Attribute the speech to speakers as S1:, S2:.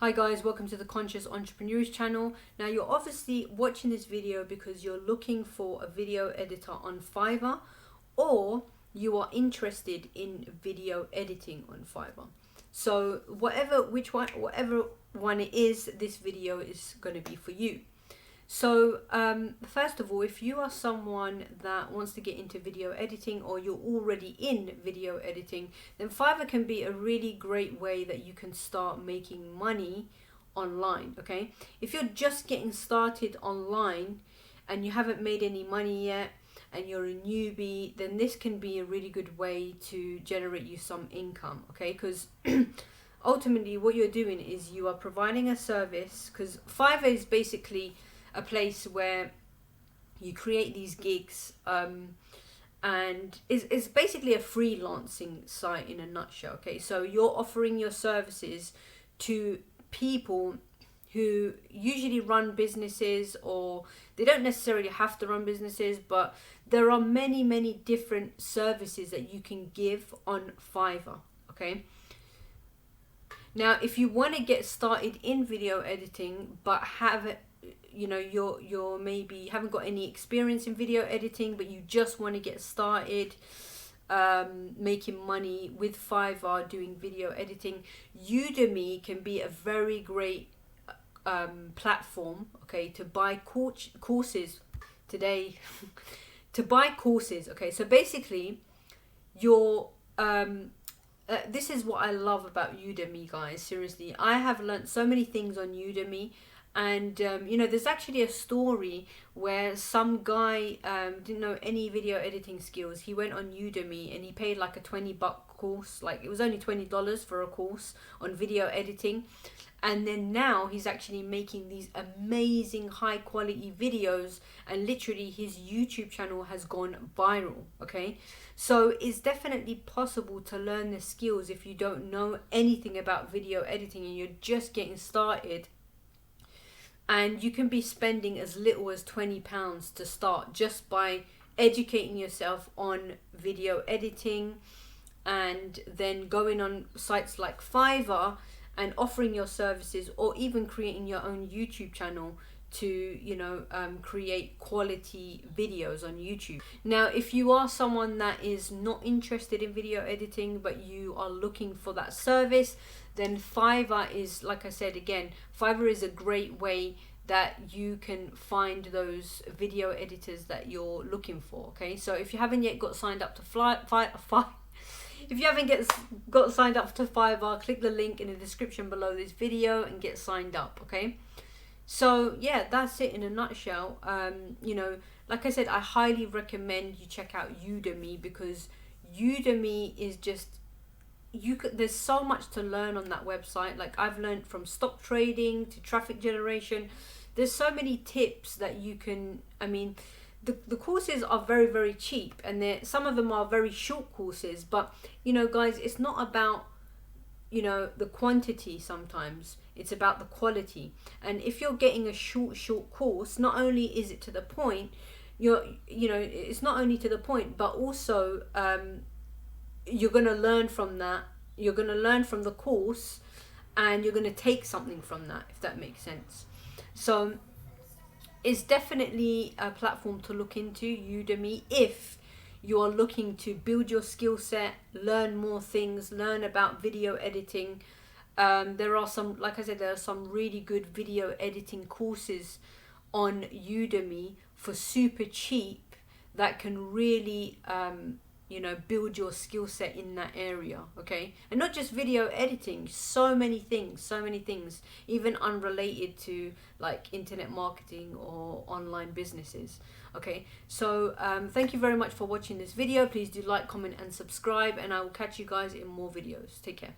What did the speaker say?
S1: Hi guys, welcome to the Conscious Entrepreneurs channel. Now you're obviously watching this video because you're looking for a video editor on Fiverr, or you are interested in video editing on Fiverr. So whatever one it is, this video is going to be for you. So first of all, if you are someone that wants to get into video editing, or you're already in video editing, then Fiverr can be a really great way that you can start making money online. Okay, if you're just getting started online and you haven't made any money yet and you're a newbie, then this can be a really good way to generate you some income. Okay, because ultimately what you're doing is you are providing a service, because Fiverr is basically a place where you create these gigs, and it's basically a freelancing site in a nutshell. Okay, so you're offering your services to people who usually run businesses, or they don't necessarily have to run businesses, but there are many different services that you can give on Fiverr. Okay, now if you want to get started in video editing but you're maybe haven't got any experience in video editing, but you just want to get started making money with Fiverr doing video editing, Udemy can be a very great platform, okay, to buy courses today. To buy courses. Okay, so basically this is what I love about Udemy, guys. Seriously, I have learned so many things on Udemy. And there's actually a story where some guy didn't know any video editing skills. He went on Udemy and he paid like a $20 course. Like, it was only $20 for a course on video editing. And then now he's actually making these amazing high quality videos, and literally his YouTube channel has gone viral. Okay, so it's definitely possible to learn the skills if you don't know anything about video editing and you're just getting started. And you can be spending as little as £20 to start, just by educating yourself on video editing, and then going on sites like Fiverr and offering your services, or even creating your own YouTube channel to create quality videos on YouTube. Now if you are someone that is not interested in video editing but you are looking for that service, then Fiverr is, like I said again, Fiverr is a great way that you can find those video editors that you're looking for. Okay, so if you haven't yet got signed up to got signed up to Fiverr, click the link in the description below this video and get signed up. Okay, so yeah, that's it in a nutshell. Like I said, I highly recommend you check out Udemy, because Udemy is just, there's so much to learn on that website. Like, I've learned from stock trading to traffic generation. There's so many tips that you can, the courses are very cheap, and some of them are very short courses, but guys, it's not about the quantity. Sometimes it's about the quality. And if you're getting a short course, not only is it to the point, it's not only to the point, but also you're going to learn from that. You're going to learn from the course, and you're going to take something from that, if that makes sense. So it's definitely a platform to look into, Udemy, if you are looking to build your skill set, learn more things, learn about video editing. There are some, like I said, there are some really good video editing courses on Udemy for super cheap that can really build your skill set in that area. Okay, and not just video editing, so many things, even unrelated to like internet marketing or online businesses. Okay, so thank you very much for watching this video. Please do like, comment and subscribe, and I will catch you guys in more videos. Take care.